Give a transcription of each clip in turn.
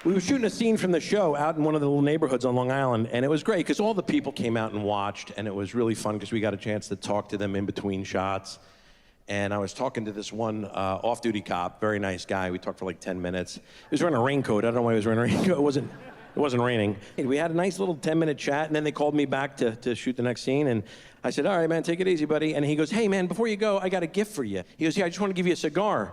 We were shooting a scene from the show out in one of the little neighborhoods on Long Island, and it was great because all the people came out and watched, and it was really fun because we got a chance to talk to them in between shots. And I was talking to this one off-duty cop, very nice guy. We talked for like 10 minutes. He was wearing a raincoat. I don't know why he was wearing a raincoat. It wasn't raining. We had a nice little 10-minute chat, and then they called me back to shoot the next scene, and I said, all right, man, take it easy, buddy. And he goes, hey, man, before you go, I got a gift for you. He goes, yeah, I just want to give you a cigar.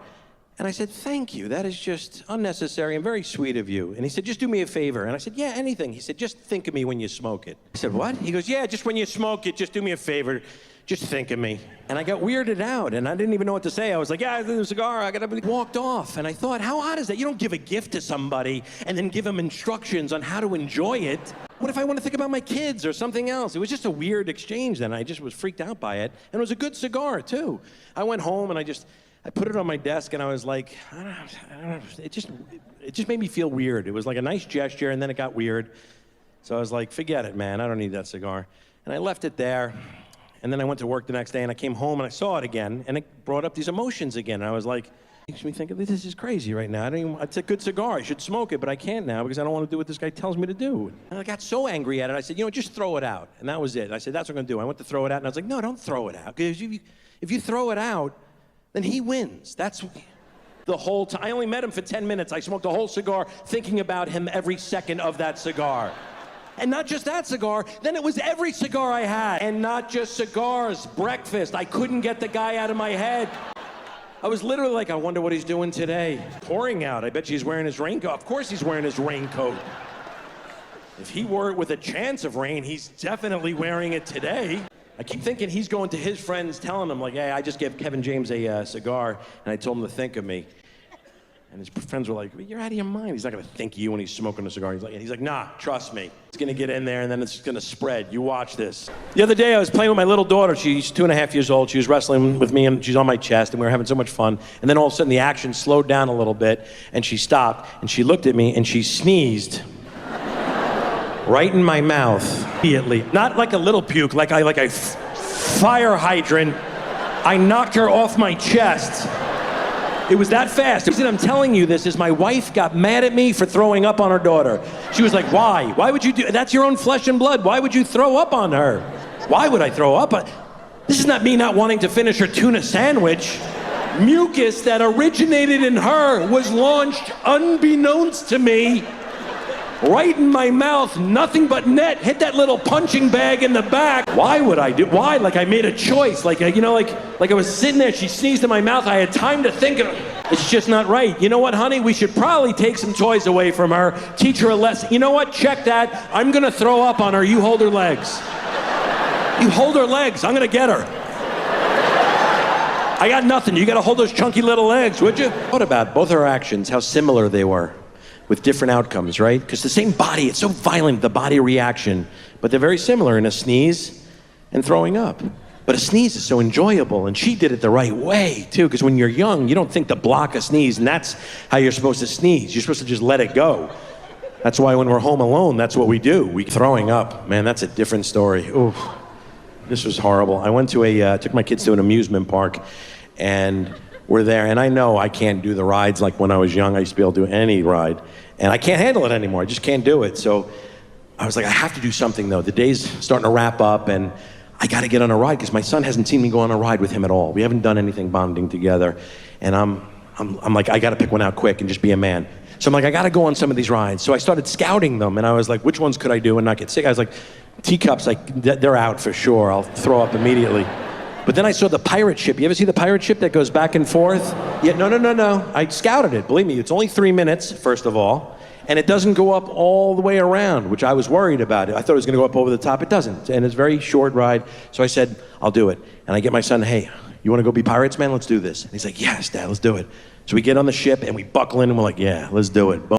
And I said, thank you. That is just unnecessary and very sweet of you. And he said, just do me a favor. And I said, yeah, anything. He said, just think of me when you smoke it. I said, what? He goes, yeah, just when you smoke it, just do me a favor. Just think of me. And I got weirded out, and I didn't even know what to say. I was like, yeah, I did a cigar. I walked off, and I thought, how odd is that? You don't give a gift to somebody and then give them instructions on how to enjoy it. What if I want to think about my kids or something else? It was just a weird exchange then. I just was freaked out by it. And it was a good cigar, too. I went home, and I put it on my desk, and I was like, I don't know. It just made me feel weird. It was like a nice gesture, and then it got weird. So I was like, forget it, man. I don't need that cigar. And I left it there. And then I went to work the next day, and I came home, and I saw it again, and it brought up these emotions again. And I was like, makes me think, this is crazy right now. It's a good cigar. I should smoke it, but I can't now because I don't want to do what this guy tells me to do. And I got so angry at it. I said, just throw it out. And that was it. I said, that's what I'm going to do. I went to throw it out, and I was like, no, don't throw it out. Because if you throw it out, then he wins. That's the whole time. I only met him for 10 minutes. I smoked a whole cigar thinking about him every second of that cigar. And not just that cigar, then it was every cigar I had. And not just cigars, breakfast. I couldn't get the guy out of my head. I was literally like, I wonder what he's doing today. Pouring out, I bet you he's wearing his raincoat. Of course he's wearing his raincoat. If he wore it with a chance of rain, he's definitely wearing it today. I keep thinking he's going to his friends telling them like, hey, I just gave Kevin James a cigar, and I told him to think of me. And his friends were like, you're out of your mind. He's not going to think of you when he's smoking a cigar. He's like, nah, trust me. It's going to get in there, and then it's going to spread. You watch this. The other day, I was playing with my little daughter. She's 2.5 years old. She was wrestling with me, and she's on my chest, and we were having so much fun. And then all of a sudden, the action slowed down a little bit, and she stopped, and she looked at me, and she sneezed right in my mouth immediately. Not like a little puke, like a fire hydrant. I knocked her off my chest. It was that fast. The reason I'm telling you this is my wife got mad at me for throwing up on her daughter. She was like, why? Why would you do, that's your own flesh and blood. Why would you throw up on her? Why would I throw up? This is not me not wanting to finish her tuna sandwich. Mucus that originated in her was launched unbeknownst to me right in my mouth, nothing but net, hit that little punching bag in the back. Why would I do, why? Like I made a choice, like I was sitting there, she sneezed in my mouth, I had time to think, it's just not right. You know what, honey, we should probably take some toys away from her, teach her a lesson. You know what, check that, I'm gonna throw up on her, you hold her legs. You hold her legs, I'm gonna get her. I got nothing, you gotta hold those chunky little legs, would you? What about both her actions, how similar they were? With different outcomes, right? Because the same body, it's so violent, the body reaction, but they're very similar in a sneeze and throwing up. But a sneeze is so enjoyable, and she did it the right way, too, because when you're young, you don't think to block a sneeze, and that's how you're supposed to sneeze. You're supposed to just let it go. That's why when we're home alone, that's what we do. We throwing up, man, that's a different story. Ooh, this was horrible. I went to took my kids to an amusement park, and we're there, and I know I can't do the rides like when I was young. I used to be able to do any ride, and I can't handle it anymore. I just can't do it. So I was like, I have to do something though. The day's starting to wrap up, and I got to get on a ride because my son hasn't seen me go on a ride with him at all. We haven't done anything bonding together, and I'm like, I got to pick one out quick and just be a man. So I'm like, I got to go on some of these rides. So I started scouting them, and I was like, which ones could I do and not get sick? I was like, teacups, like they're out for sure. I'll throw up immediately. But then I saw the pirate ship. You ever see the pirate ship that goes back and forth? Yeah, no. I scouted it. Believe me, it's only 3 minutes, first of all, and it doesn't go up all the way around, which I was worried about. I thought it was going to go up over the top. It doesn't, and it's a very short ride. So I said, I'll do it. And I get my son, hey, you want to go be pirates, man? Let's do this. And he's like, yes, Dad, let's do it. So we get on the ship, and we buckle in, and we're like, yeah, let's do it. Boom.